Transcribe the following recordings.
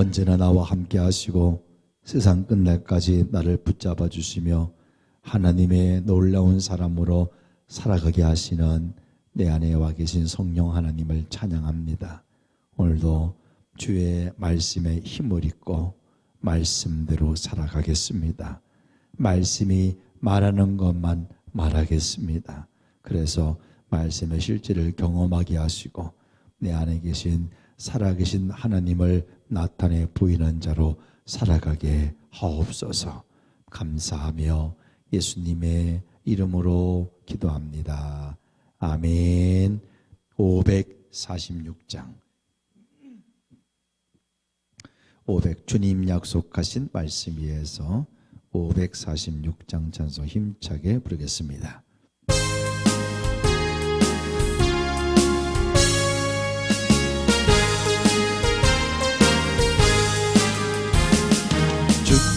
언제나 나와 함께 하시고 세상 끝날까지 나를 붙잡아 주시며 하나님의 놀라운 사람으로 살아가게 하시는 내 안에 와 계신 성령 하나님을 찬양합니다. 오늘도 주의 말씀에 힘을 입고 말씀대로 살아가겠습니다. 말씀이 말하는 것만 말하겠습니다. 그래서 말씀의 실제를 경험하게 하시고 내 안에 계신 살아계신 하나님을 나타내 보이는 자로 살아가게 하옵소서. 감사하며 예수님의 이름으로 기도합니다. 아멘. 546장 주님 약속하신 말씀 위에서 546장 찬송 힘차게 부르겠습니다.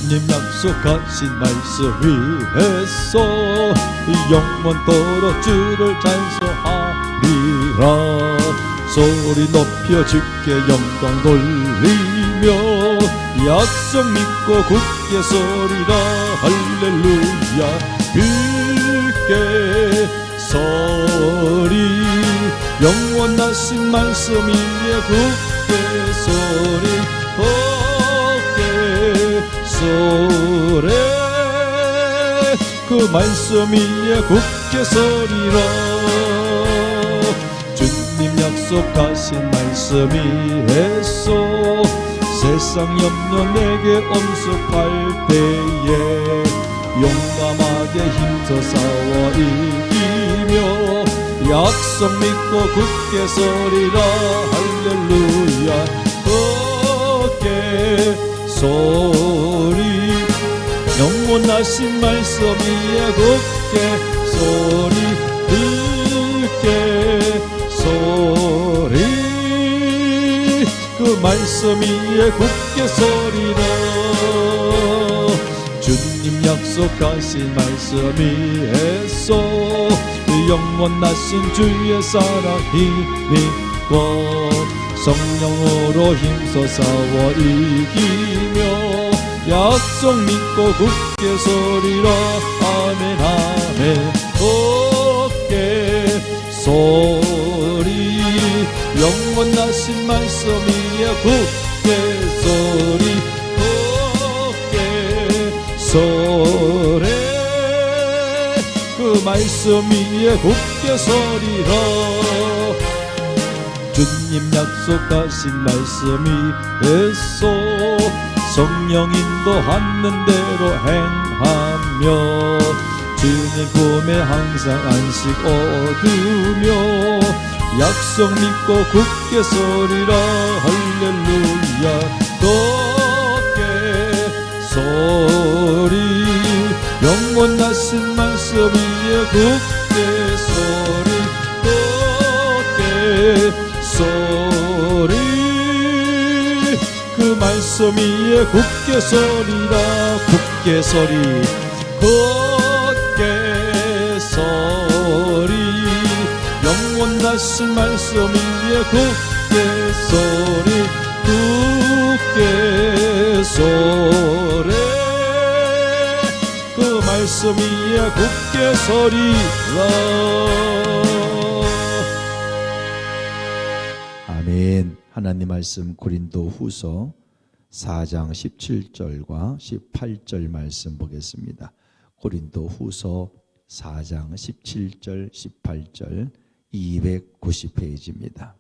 주님 약속하신 말씀 위에서 영원토록 주를 찬송하리라. 소리 높여 주께 영광 돌리며 약속 믿고 굳게 서리라. 할렐루야. 굳게 서리 영원하신 말씀 위에 굳게 서리. 소래 그 말씀 위에 굳게 서리라. 주님 약속하신 말씀 위에서 세상 염려 내게 엄습할 때에 용감하게 힘써 싸워 이기며 약속 믿고 굳게 서리라. 할렐루야. 굳게 소리 영원하신 말씀 위에 굳게 소리. 굳게 소리 그 말씀 위에 굳게 서리라. 주님 약속하신 말씀 위에서 영원하신 주의 사랑 힘입고 성령으로 힘써 싸워 이기며 약속 믿고 굳게 서리라. 아멘 아멘. 굳게 소리 영원하신 말씀 위에 굳게 소리. 굳게 소리 그 말씀 위에 굳게 서리라. 주님 약속하신 말씀 위에서 성령 인도하는 대로 행하며 주님 품에 항상 안식 얻으며 약속 믿고 굳게 서리라. 할렐루야. 굳게 소리 영원하신 말씀 위에 굳게 소리. 굳게 소리 그 말씀 위에 굳게 서리라. 굳게 소리. 굳게 소리 영원하신 말씀 위에 굳게 소리. 굳게 소리 그 말씀 위에 굳게 서리라. 아멘. 하나님 말씀 고린도 후서 4장 17절과 18절 말씀 보겠습니다. 고린도 후서 4장 17절 18절 290페이지입니다.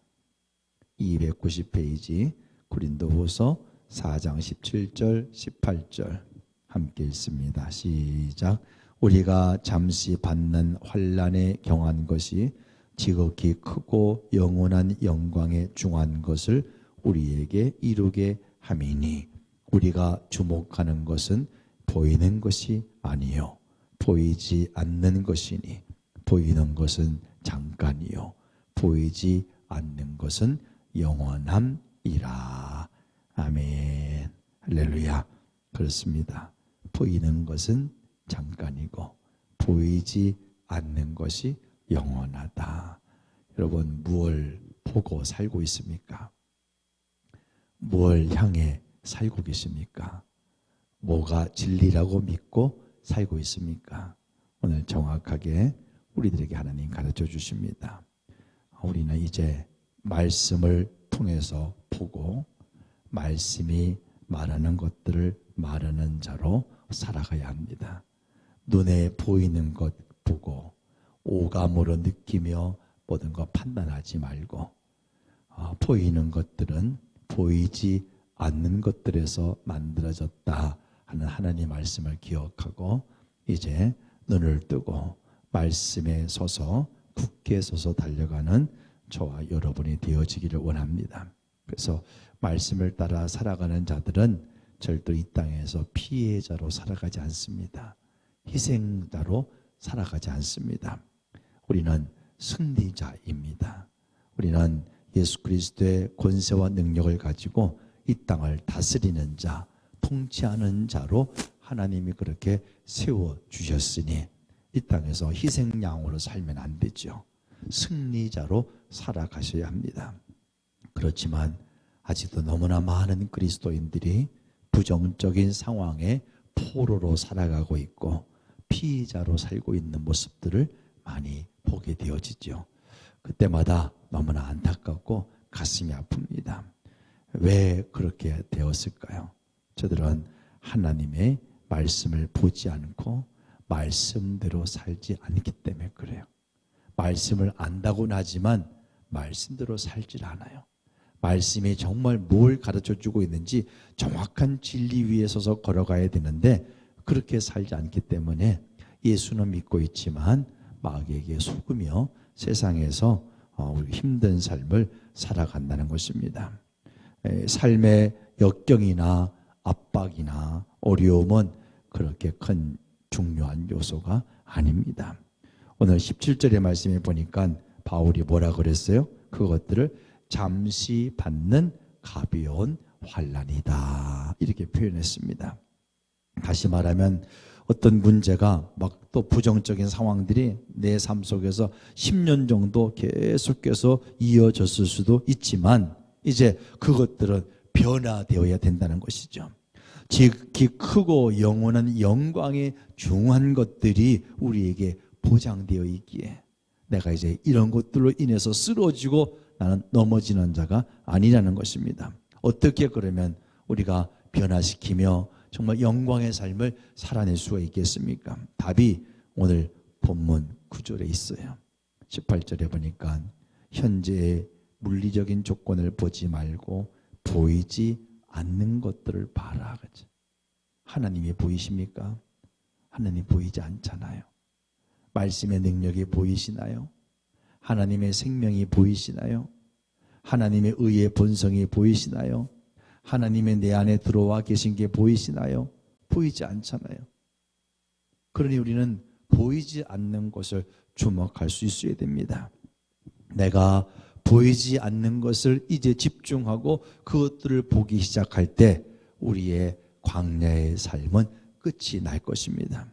290페이지 고린도 후서 4장 17절 18절 함께 읽습니다. 시작. 우리가 잠시 받는 환난에 경한 것이 지극히 크고 영원한 영광에 중한 것을 우리에게 이루게 함이니 우리가 주목하는 것은 보이는 것이 아니요 보이지 않는 것이니 보이는 것은 잠깐이요 보이지 않는 것은 영원함이라. 아멘. 할렐루야. 그렇습니다. 보이는 것은 잠깐이고 보이지 않는 것이 영원하다. 여러분 무엇을 보고 살고 있습니까? 무엇을 향해 살고 계십니까? 뭐가 진리라고 믿고 살고 있습니까? 오늘 정확하게 우리들에게 하나님 가르쳐 주십니다. 우리는 이제 말씀을 통해서 보고 말씀이 말하는 것들을 말하는 자로 살아가야 합니다. 눈에 보이는 것 보고 오감으로 느끼며 모든 것 판단하지 말고 보이는 것들은 보이지 않는 것들에서 만들어졌다 하는 하나님의 말씀을 기억하고 이제 눈을 뜨고 말씀에 서서 굳게 서서 달려가는 저와 여러분이 되어지기를 원합니다. 그래서 말씀을 따라 살아가는 자들은 절대 이 땅에서 피해자로 살아가지 않습니다. 희생자로 살아가지 않습니다. 우리는 승리자입니다. 우리는 예수 그리스도의 권세와 능력을 가지고 이 땅을 다스리는 자, 통치하는 자로 하나님이 그렇게 세워주셨으니 이 땅에서 희생양으로 살면 안 되죠. 승리자로 살아가셔야 합니다. 그렇지만 아직도 너무나 많은 그리스도인들이 부정적인 상황에 포로로 살아가고 있고 피의자로 살고 있는 모습들을 많이 보게 되어지죠. 그때마다 너무나 안타깝고 가슴이 아픕니다. 왜 그렇게 되었을까요? 저들은 하나님의 말씀을 보지 않고 말씀대로 살지 않기 때문에 그래요. 말씀을 안다고는 하지만 말씀대로 살질 않아요. 말씀이 정말 뭘 가르쳐주고 있는지 정확한 진리 위에 서서 걸어가야 되는데 그렇게 살지 않기 때문에 예수는 믿고 있지만 마귀에게 속으며 세상에서 힘든 삶을 살아간다는 것입니다. 삶의 역경이나 압박이나 어려움은 그렇게 큰 중요한 요소가 아닙니다. 오늘 17절의 말씀에 보니까 바울이 뭐라 그랬어요? 그것들을 잠시 받는 가벼운 환난이다 이렇게 표현했습니다. 다시 말하면 어떤 문제가 막 또 부정적인 상황들이 내 삶 속에서 10년 정도 계속해서 이어졌을 수도 있지만 이제 그것들은 변화되어야 된다는 것이죠. 지극히 크고 영원한 영광의 중한 것들이 우리에게 보장되어 있기에 내가 이제 이런 것들로 인해서 쓰러지고 나는 넘어지는 자가 아니라는 것입니다. 어떻게 그러면 우리가 변화시키며 정말 영광의 삶을 살아낼 수가 있겠습니까? 답이 오늘 본문 9절에 있어요. 18절에 보니까 현재의 물리적인 조건을 보지 말고 보이지 않는 것들을 봐라. 하나님이 보이십니까? 하나님 보이지 않잖아요. 말씀의 능력이 보이시나요? 하나님의 생명이 보이시나요? 하나님의 의의 본성이 보이시나요? 하나님의 내 안에 들어와 계신 게 보이시나요? 보이지 않잖아요. 그러니 우리는 보이지 않는 것을 주목할 수 있어야 됩니다. 내가 보이지 않는 것을 이제 집중하고 그것들을 보기 시작할 때 우리의 광야의 삶은 끝이 날 것입니다.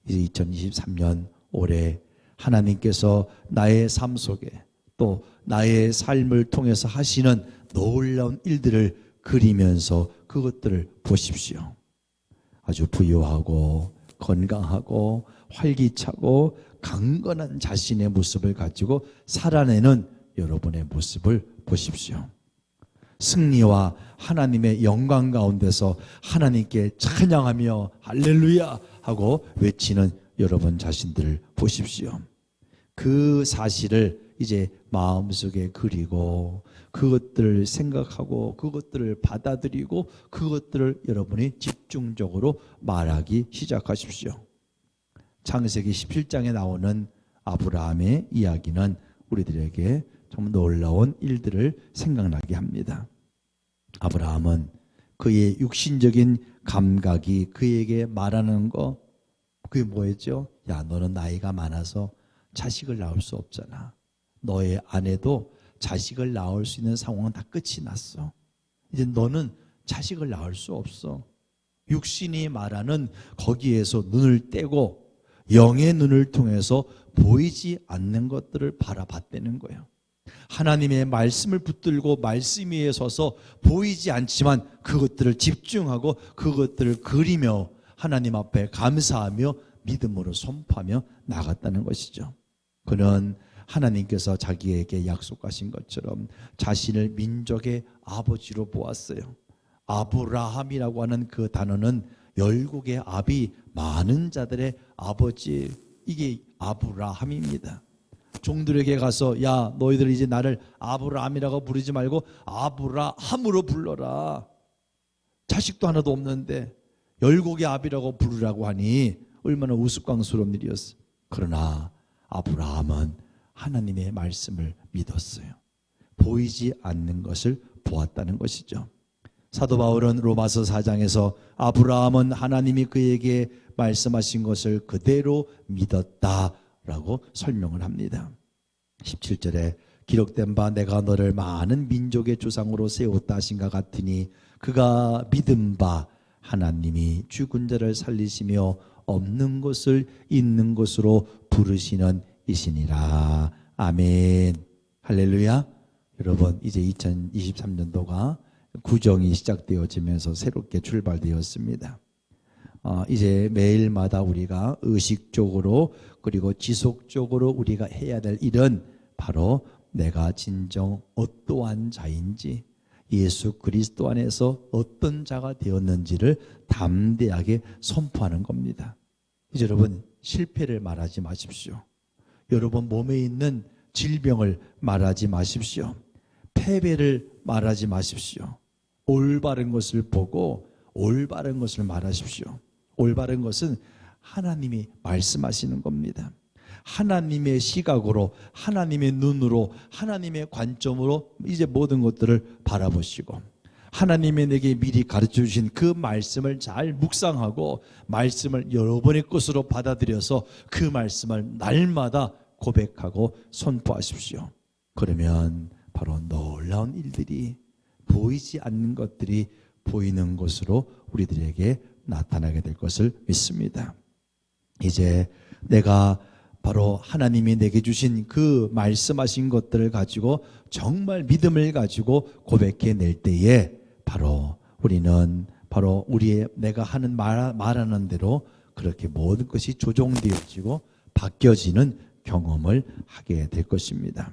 이제 2023년 올해 하나님께서 나의 삶 속에 또 나의 삶을 통해서 하시는 놀라운 일들을 그리면서 그것들을 보십시오. 아주 부유하고 건강하고 활기차고 강건한 자신의 모습을 가지고 살아내는 여러분의 모습을 보십시오. 승리와 하나님의 영광 가운데서 하나님께 찬양하며 할렐루야 하고 외치는 여러분 자신들을 보십시오. 그 사실을 이제 마음속에 그리고 그것들을 생각하고 그것들을 받아들이고 그것들을 여러분이 집중적으로 말하기 시작하십시오. 창세기 17장에 나오는 아브라함의 이야기는 우리들에게 정말 놀라운 일들을 생각나게 합니다. 아브라함은 그의 육신적인 감각이 그에게 말하는 거 그게 뭐였죠? 야, 너는 나이가 많아서 자식을 낳을 수 없잖아. 너의 아내도 자식을 낳을 수 있는 상황은 다 끝이 났어. 이제 너는 자식을 낳을 수 없어. 육신이 말하는 거기에서 눈을 떼고 영의 눈을 통해서 보이지 않는 것들을 바라봤다는 거예요. 하나님의 말씀을 붙들고 말씀 위에 서서 보이지 않지만 그것들을 집중하고 그것들을 그리며 하나님 앞에 감사하며 믿음으로 선포하며 나갔다는 것이죠. 그는 하나님께서 자기에게 약속하신 것처럼 자신을 민족의 아버지로 보았어요. 아브라함이라고 하는 그 단어는 열국의 아비, 많은 자들의 아버지, 이게 아브라함입니다. 종들에게 가서 야, 너희들 이제 나를 아브라함이라고 부르지 말고 아브라함으로 불러라. 자식도 하나도 없는데 열국의 아비라고 부르라고 하니 얼마나 우스꽝스러운 일이었어요. 그러나 아브라함은 하나님의 말씀을 믿었어요. 보이지 않는 것을 보았다는 것이죠. 사도 바울은 로마서 4장에서 아브라함은 하나님이 그에게 말씀하신 것을 그대로 믿었다라고 설명을 합니다. 17절에 기록된 바 내가 너를 많은 민족의 조상으로 세웠다 하신가 같으니 그가 믿은 바 하나님이 죽은 자를 살리시며 없는 것을 있는 것으로 부르시는 이시니라. 아멘. 할렐루야. 여러분, 이제 2023년도가 구정이 시작되어지면서 새롭게 출발되었습니다. 이제 매일마다 우리가 의식적으로 그리고 지속적으로 우리가 해야 될 일은 바로 내가 진정 어떠한 자인지, 예수 그리스도 안에서 어떤 자가 되었는지를 담대하게 선포하는 겁니다. 이제 여러분, 실패를 말하지 마십시오. 여러분 몸에 있는 질병을 말하지 마십시오. 패배를 말하지 마십시오. 올바른 것을 보고 올바른 것을 말하십시오. 올바른 것은 하나님이 말씀하시는 겁니다. 하나님의 시각으로, 하나님의 눈으로, 하나님의 관점으로 이제 모든 것들을 바라보시고 하나님이 내게 미리 가르쳐 주신 그 말씀을 잘 묵상하고 말씀을 여러분의 것으로 받아들여서 그 말씀을 날마다 고백하고 선포하십시오. 그러면 바로 놀라운 일들이, 보이지 않는 것들이 보이는 것으로 우리들에게 나타나게 될 것을 믿습니다. 이제 내가 바로 하나님이 내게 주신 그 말씀하신 것들을 가지고 정말 믿음을 가지고 고백해 낼 때에 바로 우리는 바로 우리의 내가 하는 말하는 대로 그렇게 모든 것이 조종되어지고 바뀌어지는 경험을 하게 될 것입니다.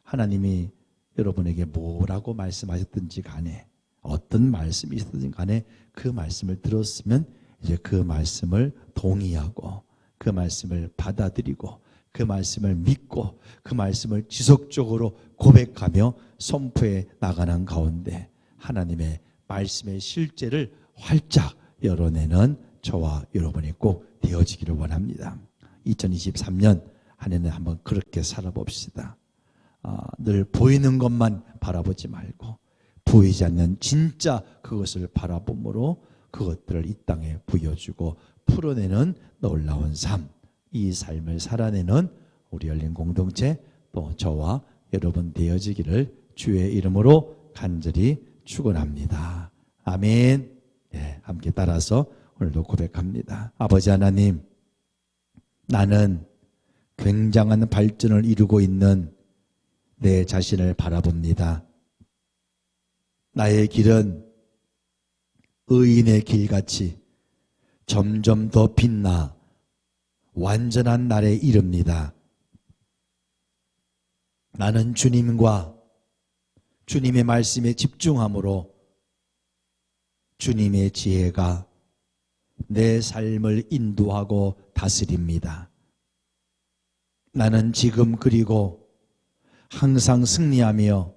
하나님이 여러분에게 뭐라고 말씀하셨든지 간에 어떤 말씀이 있었든 간에 그 말씀을 들었으면 이제 그 말씀을 동의하고 그 말씀을 받아들이고 그 말씀을 믿고 그 말씀을 지속적으로 고백하며 선포해 나가는 가운데 하나님의 말씀의 실제를 활짝 열어내는 저와 여러분이 꼭 되어지기를 원합니다. 2023년 한 해는 한번 그렇게 살아봅시다. 늘 보이는 것만 바라보지 말고 보이지 않는 진짜 그것을 바라봄으로 그것들을 이 땅에 부여주고 풀어내는 놀라운 삶, 이 삶을 살아내는 우리 열린 공동체 또 저와 여러분 되어지기를 주의 이름으로 간절히 축원합니다. 아멘. 네, 함께 따라서 오늘도 고백합니다. 아버지 하나님, 나는 굉장한 발전을 이루고 있는 내 자신을 바라봅니다. 나의 길은 의인의 길같이 점점 더 빛나 완전한 날에 이릅니다. 나는 주님과 주님의 말씀에 집중함으로 주님의 지혜가 내 삶을 인도하고 다스립니다. 나는 지금 그리고 항상 승리하며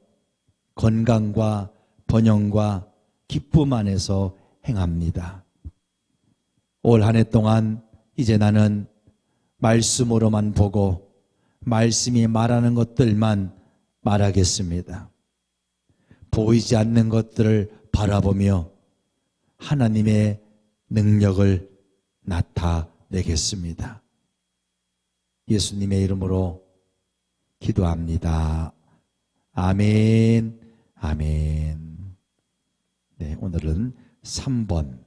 건강과 번영과 기쁨 안에서 행합니다. 올 한 해 동안 이제 나는 말씀으로만 보고 말씀이 말하는 것들만 말하겠습니다. 보이지 않는 것들을 바라보며 하나님의 능력을 나타내겠습니다. 예수님의 이름으로 기도합니다. 아멘. 아멘. 네, 오늘은 3번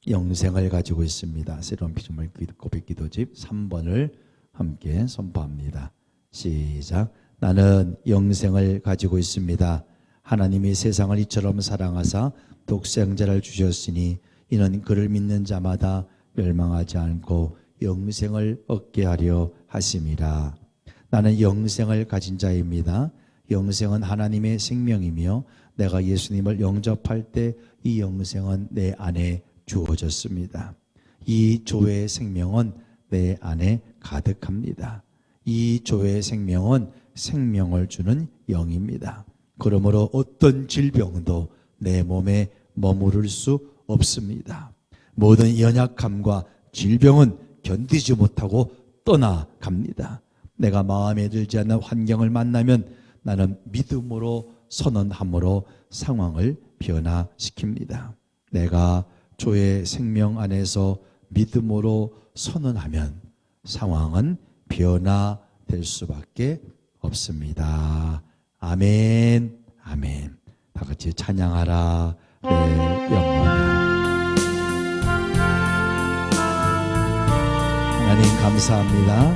영생을 가지고 있습니다. 새로운 피조물 고백 기도집 3번을 함께 선포합니다. 시작. 나는 영생을 가지고 있습니다. 하나님이 세상을 이처럼 사랑하사 독생자를 주셨으니 이는 그를 믿는 자마다 멸망하지 않고 영생을 얻게 하려 하심이라. 나는 영생을 가진 자입니다. 영생은 하나님의 생명이며 내가 예수님을 영접할 때 이 영생은 내 안에 주어졌습니다. 이 조의 생명은 내 안에 가득합니다. 이 조의 생명은 생명을 주는 영입니다. 그러므로 어떤 질병도 내 몸에 머무를 수 없습니다. 모든 연약함과 질병은 견디지 못하고 떠나갑니다. 내가 마음에 들지 않는 환경을 만나면 나는 믿음으로 선언함으로 상황을 변화시킵니다. 내가 조의 생명 안에서 믿음으로 선언하면 상황은 변화될 수밖에 없습니다. 아멘, 아멘. 다 같이 찬양하라 내 영혼아. 하나님 감사합니다.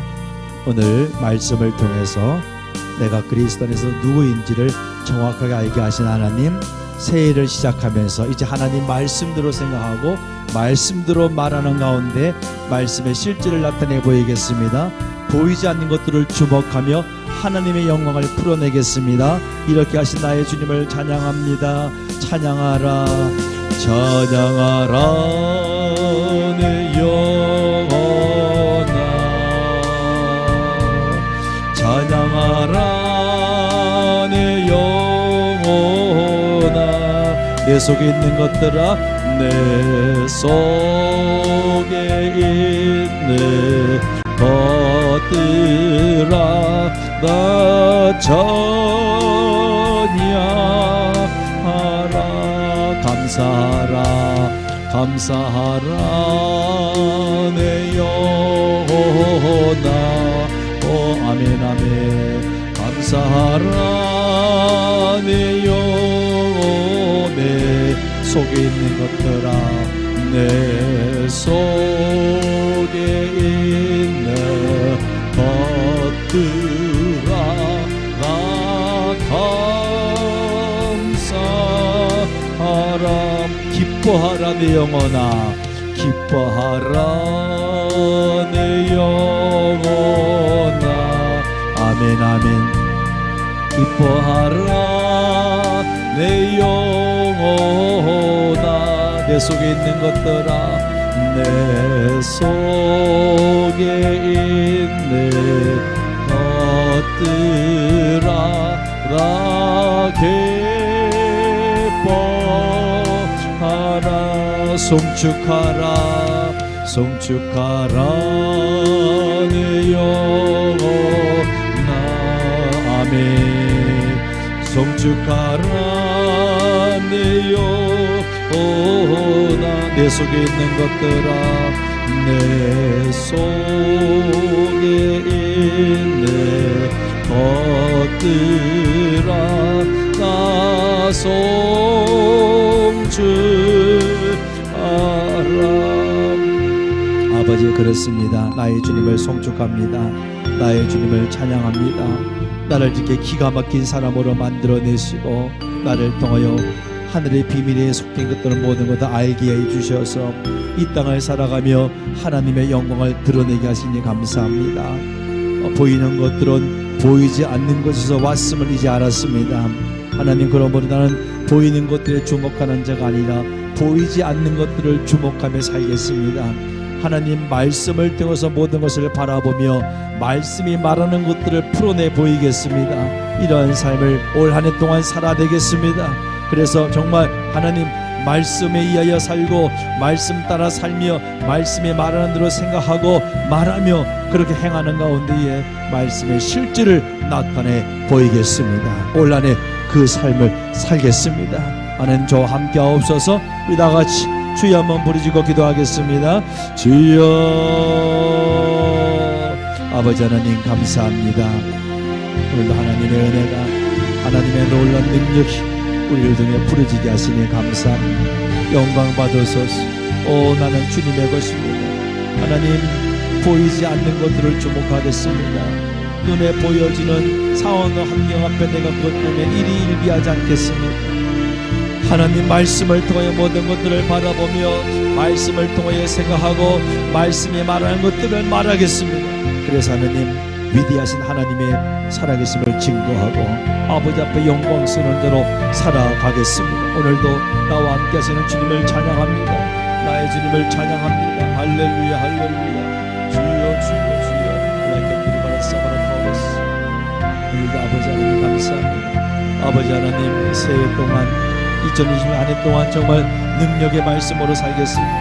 오늘 말씀을 통해서 내가 그리스도 안에서 누구인지를 정확하게 알게 하신 하나님, 새해를 시작하면서 이제 하나님 말씀대로 생각하고 말씀대로 말하는 가운데 말씀의 실제를 나타내 보이겠습니다. 보이지 않는 것들을 주목하며 하나님의 영광을 풀어내겠습니다. 이렇게 하신 나의 주님을 찬양합니다. 찬양하라, 찬양하라 내 영혼아, 찬양하라 내 영혼아. 내 속에 있는 것들아, 내 속에 있는 것들아, 나 찬양하라. 감사하라, 감사하라 내 영혼아. 오 아멘, 아멘. 감사하라 내 영혼. 내 속에 있는 것들아, 내 속에 있는 것들아, 나 감사하라. 기뻐하라 내 영혼아, 기뻐하라 내 영혼아. 아멘, 아멘. 기뻐하라 내 영혼아. 내 속에 있는 것들아, 내 속에 있는 것들아, 나 기뻐하라. 송축하라, 송축하라 내 영혼아. 아멘. 송축하라 내 영혼아. 내 속에 있는 것들아, 내 속에 있는 것들아, 나 송축하라. 아버지, 그렇습니다. 나의 주님을 송축합니다. 나의 주님을 찬양합니다. 나를 이렇게 기가 막힌 사람으로 만들어내시고 나를 통하여 하늘의 비밀에 속된 것들을 모든 것 다 알게 해주셔서 이 땅을 살아가며 하나님의 영광을 드러내게 하시니 감사합니다. 보이는 것들은 보이지 않는 곳에서 왔음을 이제 알았습니다. 하나님, 그러므로 나는 보이는 것들에 주목하는 자가 아니라 보이지 않는 것들을 주목하며 살겠습니다. 하나님 말씀을 통해서 모든 것을 바라보며 말씀이 말하는 것들을 풀어내 보이겠습니다. 이러한 삶을 올 한 해 동안 살아내겠습니다. 그래서 정말 하나님 말씀에 의하여 살고 말씀 따라 살며 말씀이 말하는 대로 생각하고 말하며 그렇게 행하는 가운데에 말씀의 실질을 나타내 보이겠습니다. 올 한 해 그 삶을 살겠습니다. 하나님, 저와 함께 하옵소서. 우리 다같이 주여 한번 부르짖고 기도하겠습니다. 주여. 아버지 하나님 감사합니다. 오늘도 하나님의 은혜가, 하나님의 놀라운 능력이 우리를 통해 부르짖게 하시니 감사합니다. 영광 받으소서. 오, 나는 주님의 것입니다. 하나님, 보이지 않는 것들을 주목하겠습니다. 눈에 보여지는 상황 환경 앞에 내가 그것 때문에 일희일비하지 않겠습니다. 하나님 말씀을 통해 모든 것들을 바라보며 말씀을 통해 생각하고 말씀이 말하는 것들을 말하겠습니다. 그래서 하나님 위대하신 하나님의 살아계심을 증거하고 아버지 앞에 영광스러운 대로 살아가겠습니다. 오늘도 나와 함께 하시는 주님을 찬양합니다. 나의 주님을 찬양합니다. 할렐루야 할렐루야. 주여 주여 주여. 하나님께 받았사바라카오스. 오늘도 아버지 하나님 감사합니다. 아버지 하나님 새해 동안 2020년 한 해 동안 정말 능력의 말씀으로 살겠습니다.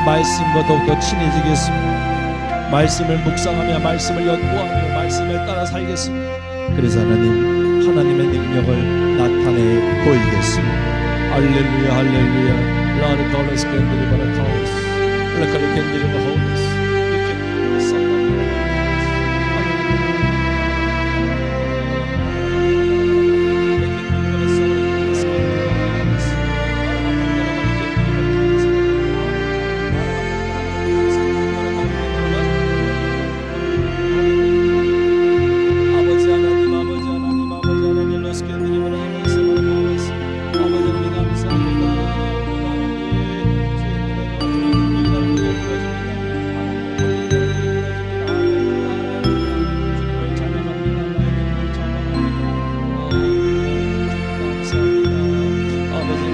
말씀과 더욱더 친해지겠습니다. 말씀을 묵상하며 말씀을 연구하며 말씀을 따라 살겠습니다. 그래서 하나님의 능력을 나타내 보이겠습니다. 할렐루야 할렐루야. 라르카올레스 캔들이 바라카오스 라카리 캔들이 바하오스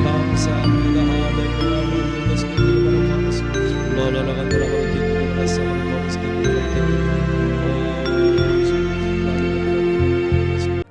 감사합니다. 할렐루야.